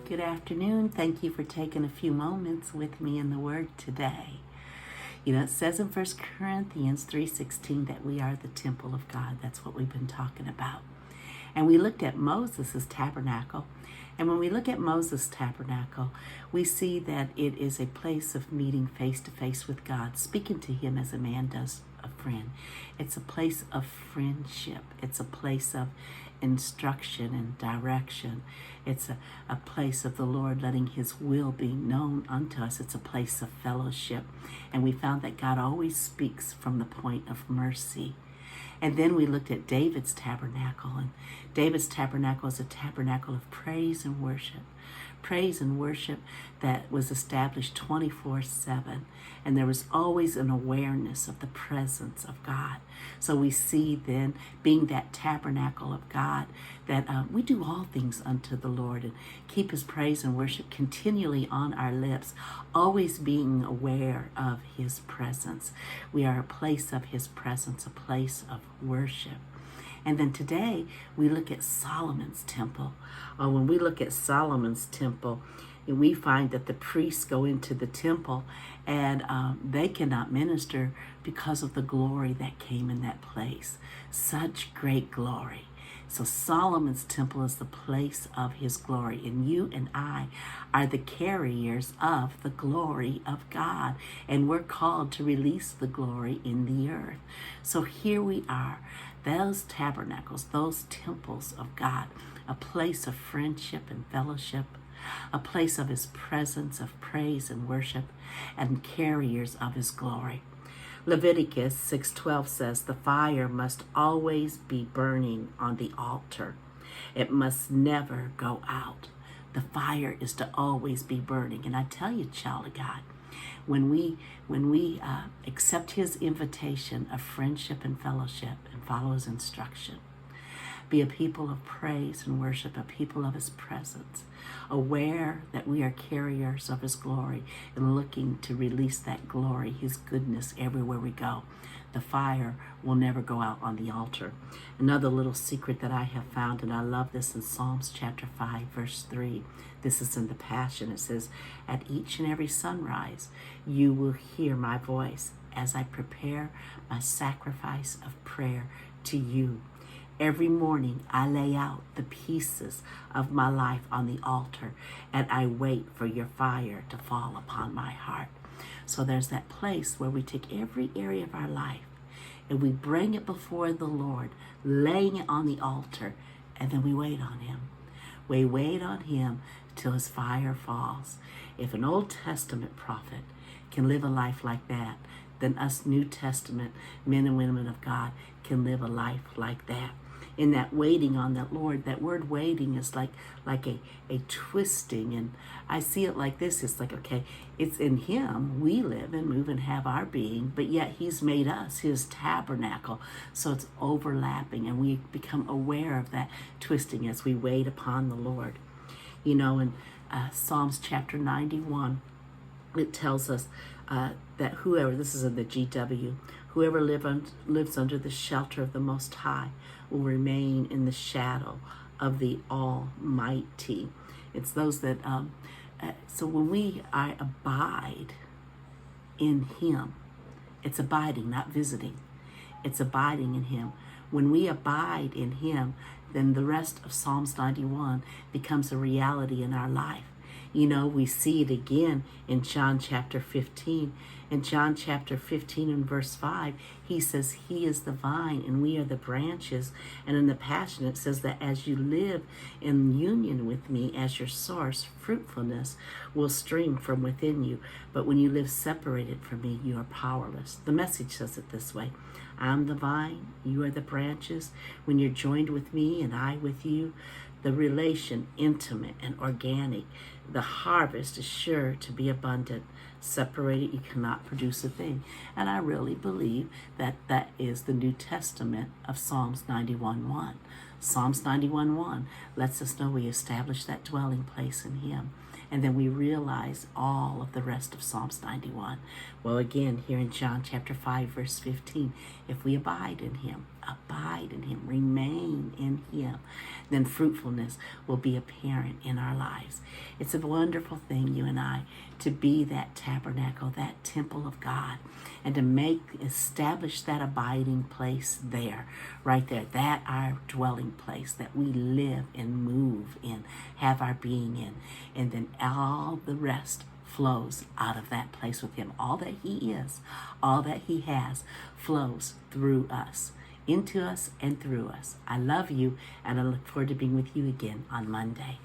Good afternoon. Thank you for taking a few moments with me in the Word today. It says in 1 Corinthians 3:16 that we are the temple of God. That's what we've been talking about. And we looked at Moses' tabernacle. And when we look at Moses' tabernacle, we see that it is a place of meeting face to face with God, speaking to him as a man does a friend. It's a place of friendship. It's a place of instruction and direction. It's a place of the Lord letting his will be known unto us. It's a place of fellowship. And we found that God always speaks from the point of mercy. And then we looked at David's tabernacle, and David's tabernacle is a tabernacle of praise and worship. Praise and worship that was established 24/7. And there was always an awareness of the presence of God. So we see then, being that tabernacle of God, that we do all things unto the Lord and keep his praise and worship continually on our lips, always being aware of his presence. We are a place of his presence, a place of worship. And then today we look at Solomon's temple. When we look at Solomon's temple, we find that the priests go into the temple and they cannot minister because of the glory that came in that place. Such great glory. So Solomon's temple is the place of his glory, and you and I are the carriers of the glory of God, and we're called to release the glory in the earth. So here we are, those tabernacles, those temples of God, a place of friendship and fellowship, a place of his presence, of praise and worship, and carriers of his glory. Leviticus 6:12 says, the fire must always be burning on the altar. It must never go out. The fire is to always be burning. And I tell you, child of God, when we accept his invitation of friendship and fellowship and follow his instruction, be a people of praise and worship, a people of his presence, aware that we are carriers of his glory and looking to release that glory, his goodness, everywhere we go. The fire will never go out on the altar. Another little secret that I have found, and I love this, in Psalms chapter 5, verse 3. This is in the Passion. It says, at each and every sunrise, you will hear my voice as I prepare my sacrifice of prayer to you. Every morning I lay out the pieces of my life on the altar, and I wait for your fire to fall upon my heart. So there's that place where we take every area of our life and we bring it before the Lord, laying it on the altar, and then we wait on him. We wait on him till his fire falls. If an Old Testament prophet can live a life like that, then us New Testament men and women of God can live a life like that. In that waiting on that Lord, that word waiting is like a twisting. And I see it like this. It's like, okay, it's in him we live and move and have our being, but yet he's made us his tabernacle. So it's overlapping, and we become aware of that twisting as we wait upon the Lord. In Psalms chapter 91, it tells us that whoever, this is in the GW, whoever lives under the shelter of the Most High will remain in the shadow of the Almighty. It's those that, so when we abide in him, it's abiding, not visiting. It's abiding in him. When we abide in him, then the rest of Psalms 91 becomes a reality in our life. We see it again in John chapter 15. In John chapter 15 and verse 5, he says, he is the vine and we are the branches. And in the Passion, it says that as you live in union with me as your source, fruitfulness will stream from within you. But when you live separated from me, you are powerless. The Message says it this way: I'm the vine, you are the branches. When you're joined with me and I with you, the relation intimate and organic. The harvest is sure to be abundant. Separated, you cannot produce a thing. And I really believe that that is the New Testament of Psalms 91:1. Psalms 91:1 lets us know we establish that dwelling place in him. And then we realize all of the rest of Psalms 91. Well, again, here in John chapter 5, verse 15, if we abide in him, remain in him, then fruitfulness will be apparent in our lives. It's a wonderful thing, you and I, to be that tabernacle, that temple of God, and to establish that abiding place there, right there, that our dwelling place that we live and move in, have our being in, and then all the rest flows out of that place with him. All that he is, all that he has flows through us, into us and through us. I love you, and I look forward to being with you again on Monday.